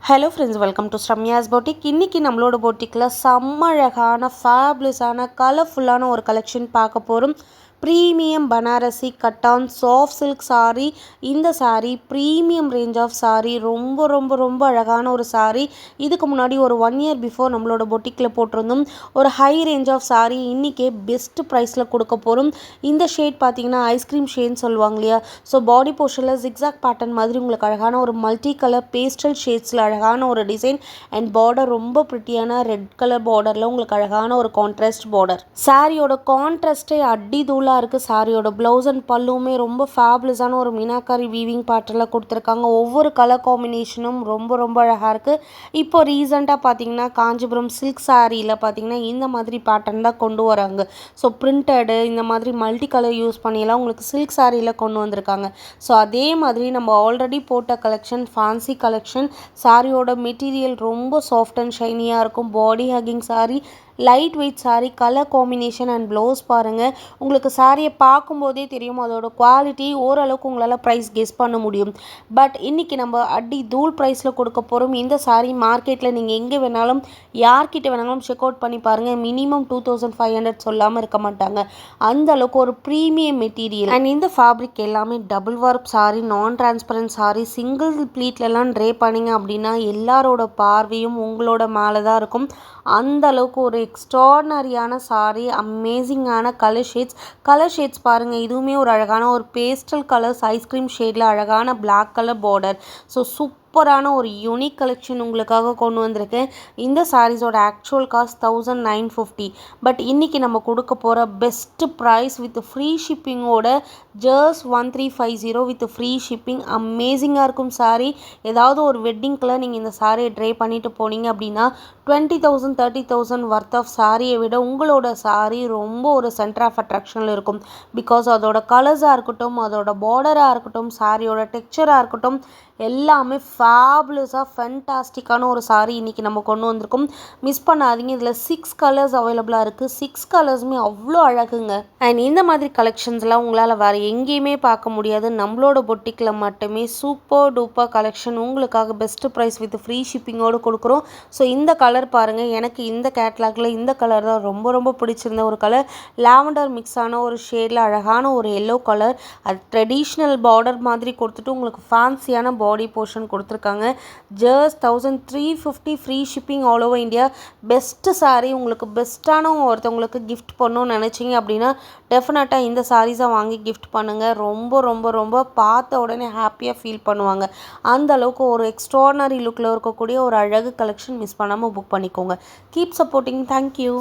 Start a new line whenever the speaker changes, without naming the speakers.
Hello friends, welcome to Sramya's boutique. இன்றைக்கி நம்மளோட பொட்டிக்கில் செம்ம அழகான ஃபேப்லஸான கலர்ஃபுல்லான ஒரு கலெக்ஷன் பார்க்க போகிறோம். Premium Banarasi cotton soft silk sari. இந்த sari premium range of sari. ரொம்ப ரொம்ப ரொம்ப அழகான ஒரு சாரீ. இதுக்கு முன்னாடி ஒரு 1 இயர் பிஃபோர் நம்மளோட பொட்டிக்கில் போட்டிருந்தோம். ஒரு ஹை ரேஞ்ச் ஆஃப் சாரீ இன்றைக்கே பெஸ்ட் ப்ரைஸில் கொடுக்க போகிறோம். இந்த ஷேட் பார்த்தீங்கன்னா ஐஸ்கிரீம் ஷேட்னு சொல்லுவாங்க இல்லையா. ஸோ பாடி போர்ஷனில் ஜிக்ஸாக் பேட்டர்ன் மாதிரி உங்களுக்கு அழகான ஒரு மல்டி கலர் பேஸ்டல் ஷேட்ஸில் அழகான ஒரு டிசைன் அண்ட் பார்டர் ரொம்ப ப்ரிட்டியான ரெட் கலர் பார்டரில் உங்களுக்கு அழகான ஒரு கான்ட்ராஸ்ட் பார்டர். சாரியோட கான்ட்ராஸ்டே அடி தூளாக இருக்குது. சாரியோட ப்ளவுஸ் அண்ட் பல்லுமே ரொம்ப ஃபேப்லஸான ஒரு மீனாக்காரி வீவிங் பேட்டர்னில் கொடுத்துருக்காங்க. ஒவ்வொரு கலர் காம்பினேஷனும் ரொம்ப ரொம்ப அழகாக இருக்குது. இப்போ ரீசெண்டாக பார்த்தீங்கன்னா காஞ்சிபுரம் சில்க் சாரியில் பார்த்தீங்கன்னா இந்த மாதிரி பேட்டர்ன் தான் கொண்டு வராங்க. ஸோ பிரிண்டடு இந்த மாதிரி மல்டி கலர் யூஸ் பண்ணியெல்லாம் உங்களுக்கு சில்க் சாரியில் கொண்டு வந்திருக்காங்க. ஸோ அதே மாதிரி நம்ம ஆல்ரெடி போட்ட கலெக்ஷன் ஃபேன்சி கலெக்ஷன். சாரியோட மெட்டீரியல் ரொம்ப சாஃப்ட் அண்ட் ஷைனியாக இருக்கும். Body hugging sari, light weight sari, colour combination and blouse பாருங்கள். உங்களுக்கு சாரியை பார்க்கும்போதே தெரியும் அதோட குவாலிட்டி. ஓரளவுக்கு உங்களால் ப்ரைஸ் கெஸ் பண்ண முடியும். பட் இன்றைக்கி நம்ம அடி தூள் ப்ரைஸில் கொடுக்க போகிறோம். இந்த சாரீ மார்க்கெட்டில் நீங்கள் எங்கே வேணாலும் யார்கிட்ட வேணாலும் செக் அவுட் பண்ணி பாருங்கள். மினிமம் 2500 சொல்லாமல் இருக்க மாட்டாங்க. அந்த அளவுக்கு ஒரு ப்ரீமியம் மெட்டீரியல். அண்ட் இந்த ஃபேப்ரிக் எல்லாமே டபுள் வார்ப் சாரீ, நான் டிரான்ஸ்பரண்ட் சாரீ. சிங்கிள் ப்ளீட்லலாம் ட்ரே பண்ணிங்க அப்படின்னா எல்லாரோட பார்வையும் உங்களோட மேலே தான் இருக்கும். அந்த அளவுக்கு ஒரு எக்ஸ்ட்ராடனரியான சாரீ. அமேசிங்கான கலர் ஷேட்ஸ் பாருங்கள். இதுவுமே ஒரு அழகான ஒரு பேஸ்டல் கலர்ஸ் ஐஸ்கிரீம் ஷேடில் அழகான பிளாக் கலர் பார்டர். ஸோ சூப்பரான ஒரு யூனிக் கலெக்ஷன் உங்களுக்காக கொண்டு வந்திருக்கேன். இந்த சாரீஸோட ஆக்சுவல் காஸ்ட் 1950. பட் இன்றைக்கி நம்ம கொடுக்க போகிற பெஸ்ட் ப்ரைஸ் வித் ஃப்ரீ ஷிப்பிங்கோட ஜஸ்ட் 1350 வித் ஃப்ரீ ஷிப்பிங். அமேசிங்காக இருக்கும் சாரீ. ஏதாவது ஒரு வெட்டிங்கில் நீங்கள் இந்த சாரியை ட்ரை பண்ணிட்டு போனீங்க அப்படின்னா 20,000 30,000 ஒர்த் ஆஃப் சாரியை விட உங்களோட சாரீ ரொம்ப ஒரு சென்டர் ஆஃப் அட்ராக்ஷனில் இருக்கும். பிகாஸ் அதோட கலர்ஸாக இருக்கட்டும், அதோட பார்டராக இருக்கட்டும், சாரியோட டெக்ஸ்சராக இருக்கட்டும், எல்லாமே ஃபேபுலஸாக ஃபென்டாஸ்டிக்கான ஒரு சாரீ இன்றைக்கி நம்ம கொண்டு வந்திருக்கோம். மிஸ் பண்ணாதீங்க. இதில் 6 கலர்ஸ் அவைலபிளாக இருக்குது. 6 கலர்ஸுமே அவ்வளோ அழகுங்க. அண்ட் இந்த மாதிரி கலெக்ஷன்ஸ்லாம் உங்களால் வேறு எங்கேயுமே பார்க்க முடியாது. நம்மளோட பொட்டிக்கில் மட்டுமே சூப்பர் டூப்பர் கலெக்ஷன் உங்களுக்காக பெஸ்ட் ப்ரைஸ் வித் ஃப்ரீ ஷிப்பிங்கோடு கொடுக்குறோம். ஸோ இந்த கலர் பாருங்கள். எனக்கு இந்த கேட்லாகில் இந்த கலர் தான் ரொம்ப ரொம்ப பிடிச்சிருந்த ஒரு கலர். லாவெண்டர் மிக்ஸான ஒரு ஷேடில் அழகான ஒரு எல்லோ கலர். அது ட்ரெடிஷ்னல் பார்டர் மாதிரி கொடுத்துட்டு உங்களுக்கு ஃபேன்சியான பாடி போர்ஷன் கொடுத்துருக்காங்க. Just 1350 free shipping all over India. Best sari. உங்களுக்கு பெஸ்ட்டான ஒருத்தவங்களுக்கு கிஃப்ட் பண்ணணும்னு நினச்சிங்க அப்படின்னா டெஃபினட்டாக இந்த சாரீஸை வாங்கி கிஃப்ட் பண்ணுங்கள். ரொம்ப ரொம்ப ரொம்ப பார்த்த உடனே ஹாப்பியாக ஃபீல் பண்ணுவாங்க. அந்த அளவுக்கு ஒரு எக்ஸ்ட்ராடனரி லுக்கில் இருக்கக்கூடிய ஒரு அழகு கலெக்ஷன். மிஸ் பண்ணாமல் புக் பண்ணிக்கோங்க. Keep supporting. தேங்க்யூ.